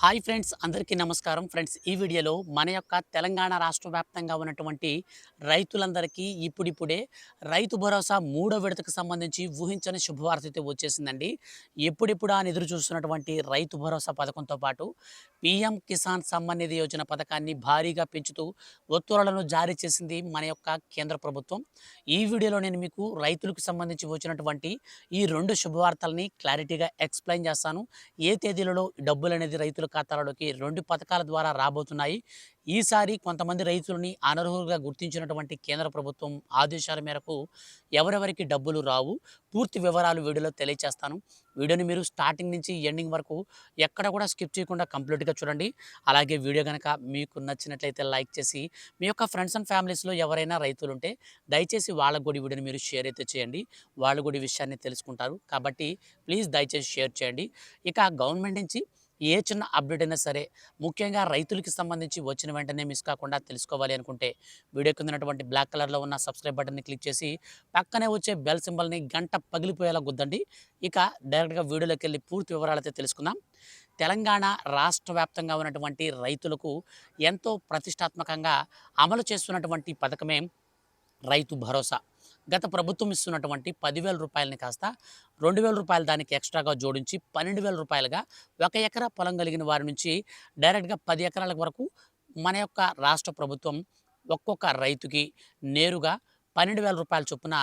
Hi friends, అందరికీ నమస్కారం. Friends, ఈ వీడియోలో మన యొక్క తెలంగాణ రాష్ట్ర వ్యాప్తంగా ఉన్నటువంటి రైతులందరికీ ఇప్పుడిప్పుడే రైతు భరోసా మూడో విడతకు సంబంధించి ఊహించని శుభవార్త అయితే వచ్చేసిందండి. ఎప్పుడెప్పుడా అని ఎదురు చూస్తున్నటువంటి రైతు భరోసా పథకంతో పాటు పీఎం కిసాన్ సమ్మాన్ నిధి యోజన పథకాన్ని భారీగా పెంచుతూ ఉత్తర్వులను జారీ చేసింది మన యొక్క కేంద్ర ప్రభుత్వం. ఈ వీడియోలో నేను మీకు రైతులకు సంబంధించి వచ్చినటువంటి ఈ రెండు శుభవార్తల్ని క్లారిటీగా ఎక్స్ప్లెయిన్ చేస్తాను. ఏ తేదీలలో డబ్బులు అనేది రైతుల ఖాతాలలోకి 2 పథకాల ద్వారా రాబోతున్నాయి. ఈసారి కొంతమంది రైతులని అనర్హులుగా గుర్తించినటువంటి కేంద్ర ప్రభుత్వం ఆదేశాల మేరకు ఎవరెవరికి డబ్బులు రావు, పూర్తి వివరాలు వీడియోలో తెలియచేస్తాను. వీడియోని మీరు స్టార్టింగ్ నుంచి ఎండింగ్ వరకు ఎక్కడ కూడా స్కిప్ చేయకుండా కంప్లీట్గా చూడండి. అలాగే వీడియో కనుక మీకు నచ్చినట్లయితే లైక్ చేసి మీ యొక్క ఫ్రెండ్స్ అండ్ ఫ్యామిలీస్లో ఎవరైనా రైతులుంటే దయచేసి వాళ్ళకు కూడా ఈ వీడియోని మీరు షేర్ అయితే చేయండి. వాళ్ళు కూడా ఈ విషయాన్ని తెలుసుకుంటారు. కాబట్టి ప్లీజ్ దయచేసి షేర్ చేయండి. ఇక గవర్నమెంట్ నుంచి ఏ చిన్న అప్డేట్ అయినా సరే, ముఖ్యంగా రైతులకి సంబంధించి వచ్చిన వెంటనే మిస్ కాకుండా తెలుసుకోవాలి అనుకుంటే వీడియో కింద ఉన్నటువంటి బ్లాక్ కలర్లో ఉన్న సబ్స్క్రైబ్ బటన్ని క్లిక్ చేసి పక్కనే వచ్చే బెల్ సింబల్ని గంట పగిలిపోయేలా గుద్దండి. ఇక డైరెక్ట్గా వీడియోలోకి వెళ్ళి పూర్తి వివరాలు అయితే తెలుసుకుందాం. తెలంగాణ రాష్ట్ర వ్యాప్తంగా ఉన్నటువంటి రైతులకు ఎంతో ప్రతిష్టాత్మకంగా అమలు చేస్తున్నటువంటి పథకమే రైతు భరోసా. గత ప్రభుత్వం ఇస్తున్నటువంటి 10,000 రూపాయలని కాస్త 2,000 రూపాయలు దానికి ఎక్స్ట్రాగా జోడించి 12,000 రూపాయలుగా ఒక ఎకరా పొలం కలిగిన వారి నుంచి డైరెక్ట్గా 10 ఎకరాల వరకు మన యొక్క రాష్ట్ర ప్రభుత్వం ఒక్కొక్క రైతుకి నేరుగా 12,000 రూపాయల చొప్పున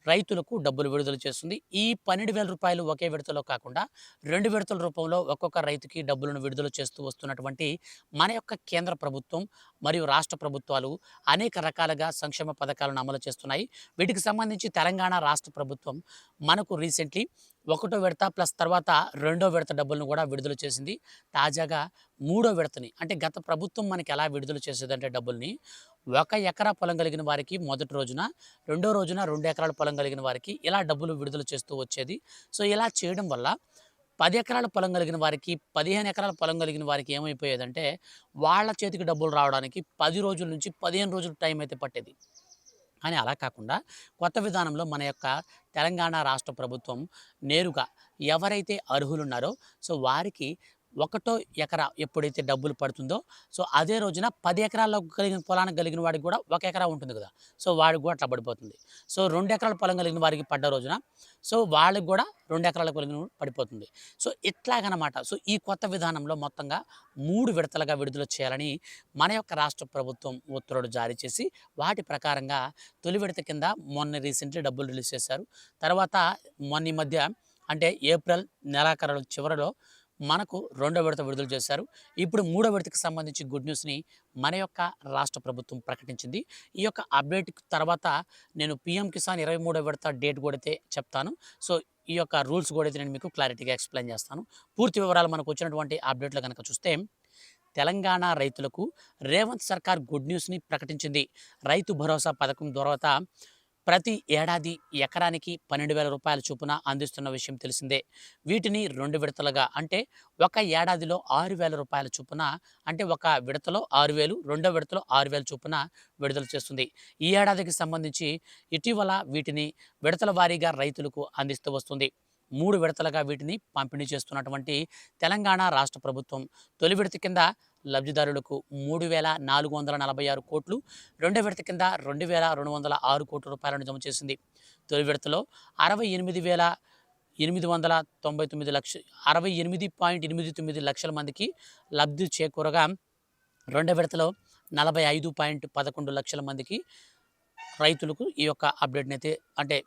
రైతులకు డబ్బులు విడుదల చేస్తుంది. ఈ 12,000 రూపాయలు ఒకే విడతలో కాకుండా 2 విడతల రూపంలో ఒక్కొక్క రైతుకి డబ్బులను విడుదల చేస్తూ వస్తున్నటువంటి మన యొక్క కేంద్ర ప్రభుత్వం మరియు రాష్ట్ర ప్రభుత్వాలు అనేక రకాలుగా సంక్షేమ పథకాలను అమలు చేస్తున్నాయి. వీటికి సంబంధించి తెలంగాణ రాష్ట్ర ప్రభుత్వం మనకు రీసెంట్లీ ఒకటో విడత ప్లస్ తర్వాత రెండో విడత డబ్బులను కూడా విడుదల చేసింది. తాజాగా మూడో విడతని, అంటే గత ప్రభుత్వం మనకి ఎలా విడుదల చేసేదంటే డబ్బుల్ని, ఒక ఎకరా పొలం కలిగిన వారికి మొదటి రోజున, రెండో రోజున 2 ఎకరాల పొలం కలిగిన వారికి ఇలా డబ్బులు విడుదల చేస్తూ వచ్చేది. సో ఇలా చేయడం వల్ల 10 ఎకరాల పొలం కలిగిన వారికి, 15 ఎకరాల పొలం కలిగిన వారికి ఏమైపోయేదంటే వాళ్ళ చేతికి డబ్బులు రావడానికి 10 రోజుల నుంచి 15 రోజులు టైం అయితే పట్టేది. కానీ అలా కాకుండా కొత్త విధానంలో మన యొక్క తెలంగాణ రాష్ట్ర ప్రభుత్వం నేరుగా ఎవరైతే అర్హులున్నారో సో వారికి ఒకటో ఎకరా ఎప్పుడైతే డబ్బులు పడుతుందో సో అదే రోజున 10 ఎకరాల్లో కలిగిన పొలానికి కలిగిన వాడికి కూడా 1 ఎకరా ఉంటుంది కదా, సో వాడికి కూడా అట్లా పడిపోతుంది. సో 2 ఎకరాల పొలం కలిగిన వారికి పడ్డ రోజున సో వాళ్ళకి కూడా 2 ఎకరాల కలిగిన పడిపోతుంది. సో ఇట్లాగనమాట. సో ఈ కొత్త విధానంలో మొత్తంగా 3 విడతలుగా విడుదల చేయాలని మన యొక్క రాష్ట్ర ప్రభుత్వం ఉత్తర్వులు జారీ చేసి వాటి ప్రకారంగా తొలి విడత కింద మొన్న రీసెంట్లీ డబ్బులు రిలీజ్ చేశారు. తర్వాత మొన్న ఈ మధ్య అంటే ఏప్రిల్ నెలాఖరు చివరిలో మనకు రెండో విడత విడుదల చేశారు. ఇప్పుడు మూడో విడతకి సంబంధించి గుడ్ న్యూస్ని మన యొక్క రాష్ట్ర ప్రభుత్వం ప్రకటించింది. ఈ యొక్క అప్డేట్ తర్వాత నేను పీఎం కిసాన్ 23వ విడత డేట్ కూడా అయితే చెప్తాను. సో ఈ యొక్క రూల్స్ కూడా అయితే నేను మీకు క్లారిటీగా ఎక్స్ప్లెయిన్ చేస్తాను. పూర్తి వివరాలు మనకు వచ్చినటువంటి అప్డేట్లో కనుక చూస్తే, తెలంగాణ రైతులకు రేవంత్ సర్కార్ గుడ్ న్యూస్ని ప్రకటించింది. రైతు భరోసా పథకం ద్వారా ప్రతి ఏడాది ఎకరానికి 12,000 రూపాయల చొప్పున అందిస్తున్న విషయం తెలిసిందే. వీటిని 2 విడతలుగా, అంటే ఒక ఏడాదిలో 6,000 రూపాయల చొప్పున, అంటే ఒక విడతలో 6,000, రెండో విడతలో 6,000 చొప్పున విడుదల చేస్తుంది. ఈ ఏడాదికి సంబంధించి ఇటీవల వీటిని విడతల వారీగా రైతులకు అందిస్తూ వస్తుంది. 3 విడతలుగా వీటిని పంపిణీ చేస్తున్నటువంటి తెలంగాణ రాష్ట్ర ప్రభుత్వం తొలి విడత కింద లబ్ధిదారులకు 3,446 కోట్లు, రెండో విడత కింద 2,206 కోట్ల రూపాయలను జమ చేసింది. తొలి విడతలో 68,899 లక్ష 68.89 లక్షల మందికి లబ్ధి చేకూరగా, రెండో విడతలో 45.11 లక్షల మందికి రైతులకు ఈ యొక్క అప్డేట్ని అయితే, అంటే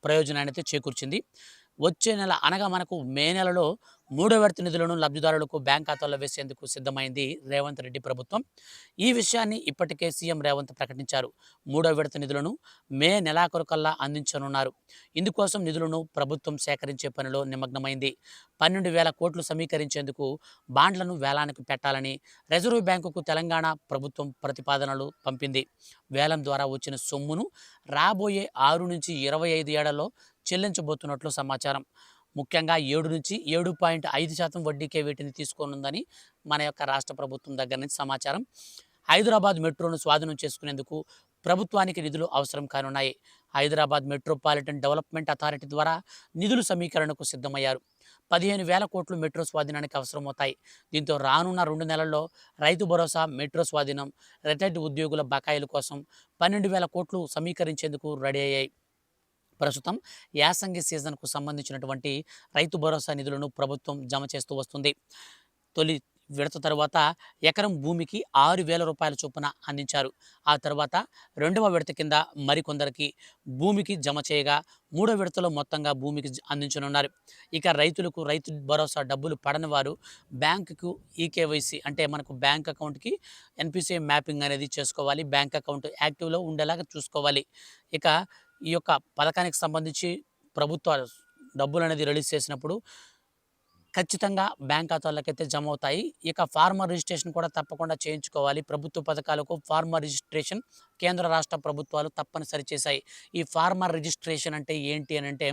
ప్రయోజనాన్ని అయితే చేకూర్చింది. వచ్చే నెల అనగా మనకు మే నెలలో మూడో విడత నిధులను లబ్ధిదారులకు బ్యాంక్ ఖాతాల్లో వేసేందుకు సిద్ధమైంది రేవంత్ రెడ్డి ప్రభుత్వం. ఈ విషయాన్ని ఇప్పటికే సీఎం రేవంత్ ప్రకటించారు. మూడో విడత నిధులను మే నెలాఖరు కల్లా అందించనున్నారు. ఇందుకోసం నిధులను ప్రభుత్వం సేకరించే పనిలో నిమగ్నమైంది. 12,000 కోట్లు సమీకరించేందుకు బాండ్లను వేలానికి పెట్టాలని రిజర్వ్ బ్యాంకుకు తెలంగాణ ప్రభుత్వం ప్రతిపాదనలు పంపింది. వేలం ద్వారా వచ్చిన సొమ్మును రాబోయే 6 నుంచి 25 ఏళ్లలో చెల్లించబోతున్నట్లు సమాచారం. ముఖ్యంగా 7 నుంచి 7.5% వడ్డీకే వీటిని తీసుకోనుందని మన యొక్క రాష్ట్ర ప్రభుత్వం దగ్గర నుంచి సమాచారం. హైదరాబాద్ మెట్రోను స్వాధీనం చేసుకునేందుకు ప్రభుత్వానికి నిధులు అవసరం కానున్నాయి. హైదరాబాద్ మెట్రోపాలిటన్ డెవలప్మెంట్ అథారిటీ ద్వారా నిధుల సమీకరణకు సిద్ధమయ్యారు. 15,000 కోట్లు మెట్రో స్వాధీనానికి అవసరమవుతాయి. దీంతో రానున్న 2 నెలల్లో రైతు భరోసా, మెట్రో స్వాధీనం, రిటైర్డ్ ఉద్యోగుల బకాయిల కోసం 12,000 కోట్లు సమీకరించేందుకు రెడీ అయ్యాయి. ప్రస్తుతం యాసంగి సీజన్‌కు సంబంధించినటువంటి రైతు భరోసా నిధులను ప్రభుత్వం జమ చేస్తూ వస్తుంది. తొలి విడత తరువాత ఎకరం భూమికి రూ. 6,000 చొప్పున అందించారు. ఆ తర్వాత రెండవ విడత కింద మరికొందరికి భూమికి జమ చేయగా, మూడో విడతలో మొత్తంగా భూమికి అందించనున్నారు. ఇక రైతులకు రైతు భరోసా డబ్బులు పడని వారు బ్యాంకుకు ఈకేవైసీ అంటే మనకు బ్యాంక్ అకౌంట్‌కి ఎన్‌పిసిఐ మ్యాపింగ్ అనేది చేసుకోవాలి. బ్యాంక్ అకౌంట్ యాక్టివ్‌లో ఉండేలాగా చూసుకోవాలి. ఇక ఈ యొక్క పథకానికి సంబంధించి ప్రభుత్వాలు డబ్బులనేది రిలీజ్ చేసినప్పుడు ఖచ్చితంగా బ్యాంక్ ఖాతాల్లోకైతే జమ అవుతాయి. ఇక ఫార్మర్ రిజిస్ట్రేషన్ కూడా తప్పకుండా చేయించుకోవాలి. ప్రభుత్వ పథకాలకు ఫార్మర్ రిజిస్ట్రేషన్ కేంద్ర రాష్ట్ర ప్రభుత్వాలు తప్పనిసరి చేశాయి. ఈ ఫార్మర్ రిజిస్ట్రేషన్ అంటే ఏంటి అనంటే,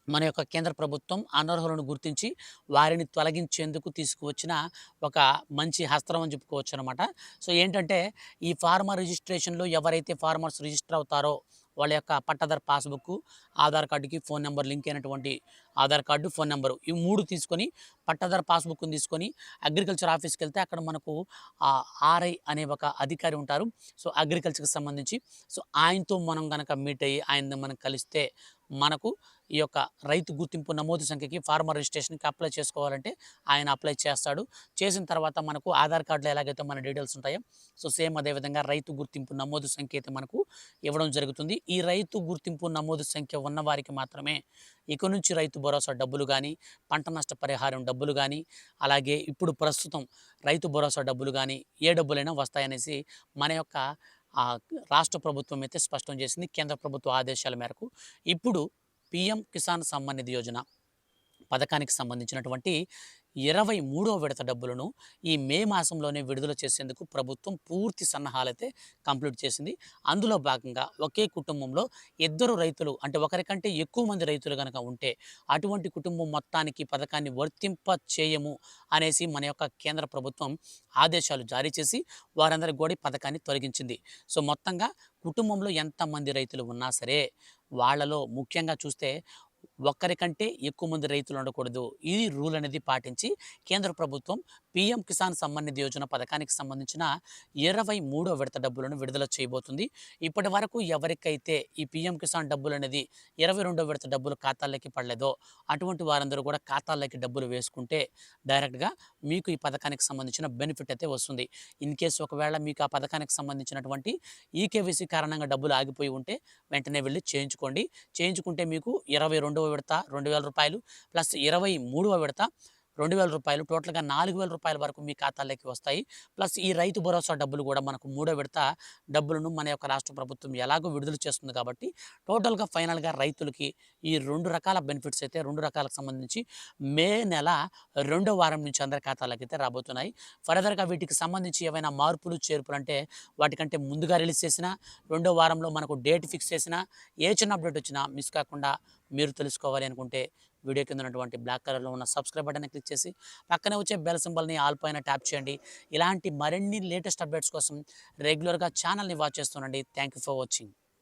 మన యొక్క కేంద్ర ప్రభుత్వం అనర్హులను గుర్తించి వారిని తొలగించేందుకు తీసుకువచ్చిన ఒక మంచి హస్త్రం అని చెప్పుకోవచ్చనమాట. సో ఏంటంటే, ఈ ఫార్మర్ రిజిస్ట్రేషన్‌లో ఎవరైతే ఫార్మర్స్ రిజిస్టర్ అవుతారో వాళ్ళ యొక్క పట్టాదారు పాస్‌బుక్కు, ఆధార్ కార్డ్‌కి ఫోన్ నంబర్ లింక్ అయినటువంటి ఆధార్ కార్డు, ఫోన్ నంబరు ఈ 3 తీసుకొని పట్టాదారు పాస్‌బుక్‌ని తీసుకొని అగ్రికల్చర్ ఆఫీస్‌కెళ్తే అక్కడ మనకు ఆర్ఐ అనే ఒక అధికారి ఉంటారు. సో అగ్రికల్చర్‌కి సంబంధించి. సో ఆయనతో మనం గనక మీట్ అయ్యి ఆయన్ని మనం కలిస్తే మనకు ఈ యొక్క రైతు గుర్తింపు నమోదు సంఖ్యకి ఫార్మర్ రిజిస్ట్రేషన్‌కి అప్లై చేసుకోవాలంటే ఆయన అప్లై చేస్తాడు. చేసిన తర్వాత మనకు ఆధార్ కార్డ్‌లో ఎలాగైతే మన డీటెయిల్స్ ఉంటాయో సో సేమ్ అదే విధంగా రైతు గుర్తింపు నమోదు సంఖ్య అయితే మనకు ఇవ్వడం జరుగుతుంది. ఈ రైతు గుర్తింపు నమోదు సంఖ్య ఉన్న వారికి మాత్రమే ఇక నుంచి రైతు భరోసా డబ్బులు గానీ, పంట నష్ట పరిహారం డబ్బులు గానీ, అలాగే ఇప్పుడు ప్రస్తుతం రైతు భరోసా డబ్బులు గానీ, ఏ డబ్బులైనా వస్తాయనేసి మన యొక్క రాష్ట్ర ప్రభుత్వం అయితే స్పష్టం చేసింది. కేంద్ర ప్రభుత్వ ఆదేశాల మేరకు ఇప్పుడు పీఎం కిసాన్ సమ్మాన్ నిధి యోజన పథకానికి సంబంధించినటువంటి 23వ విడత డబ్బులను ఈ మే మాసంలోనే విడుదల చేసేందుకు ప్రభుత్వం పూర్తి సన్నాహాలైతే కంప్లీట్ చేసింది. అందులో భాగంగా ఒకే కుటుంబంలో ఇద్దరు రైతులు అంటే ఒకరికంటే ఎక్కువ మంది రైతులు గనక ఉంటే అటువంటి కుటుంబం మొత్తానికి పథకాన్ని వర్తింప చేయము అనేసి మన యొక్క కేంద్ర ప్రభుత్వం ఆదేశాలు జారీ చేసి వారందరికి కూడా ఈ పథకాన్ని తొలగించింది. సో మొత్తంగా కుటుంబంలో ఎంతమంది రైతులు ఉన్నా సరే వాళ్ళలో ముఖ్యంగా చూస్తే ఒక్కరికంటే ఎక్కువ మంది రైతులు ఉండకూడదు. ఈ రూల్ అనేది పాటించి కేంద్ర ప్రభుత్వం పీఎం కిసాన్ సమ్మాన్ నిధి యోజన పథకానికి సంబంధించిన 23వ విడత డబ్బులను విడుదల చేయబోతుంది. ఇప్పటి వరకు ఎవరికైతే ఈ పీఎం కిసాన్ డబ్బులు అనేది 22వ విడత డబ్బులు ఖాతాల్లోకి పడలేదో అటువంటి వారందరూ కూడా ఖాతాల్లోకి డబ్బులు వేసుకుంటే డైరెక్ట్‌గా మీకు ఈ పథకానికి సంబంధించిన బెనిఫిట్ అయితే వస్తుంది. ఇన్ కేస్ ఒకవేళ మీకు ఆ పథకానికి సంబంధించినటువంటి ఈకేవైసీ కారణంగా డబ్బులు ఆగిపోయి ఉంటే వెంటనే వెళ్లి చేయించుకోండి. చేయించుకుంటే మీకు 22వ విడత రూ. 2,000 ప్లస్ 23వ విడత రూ. 2,000 టోటల్‌గా రూ. 4,000 వరకు మీ ఖాతాల్లోకి వస్తాయి. ప్లస్ ఈ రైతు భరోసా డబ్బులు కూడా మనకు మూడో విడత డబ్బులను మన యొక్క రాష్ట్ర ప్రభుత్వం ఎలాగో విడుదల చేస్తుంది కాబట్టి టోటల్‌గా ఫైనల్‌గా రైతులకి ఈ 2 రకాల బెనిఫిట్స్ అయితే 2 రకాలకు సంబంధించి మే నెల రెండో వారం నుంచి అందరి ఖాతాలోకి అయితే రాబోతున్నాయి. ఫర్దర్‌గా వీటికి సంబంధించి ఏవైనా మార్పులు, చేర్పులు అంటే వాటికంటే ముందుగా రిలీజ్ చేసినా, రెండో వారంలో మనకు డేట్ ఫిక్స్ చేసినా, ఏ చిన్న అప్డేట్ వచ్చినా మిస్ కాకుండా మీరు తెలుసుకోవాలి అనుకుంటే వీడియో కింద ఉన్నటువంటి బ్లాక్ కలర్‌లో ఉన్న సబ్స్క్రైబ్ బటన్‌ని క్లిక్ చేసి పక్కనే వచ్చే బెల్ సింబల్‌ని ఆల్ పైన ట్యాప్ చేయండి. ఇలాంటి మరిన్ని లేటెస్ట్ అప్డేట్స్ కోసం రెగ్యులర్‌గా ఛానల్‌ని వాచ్ చేస్తుండండి. Thank you for watching.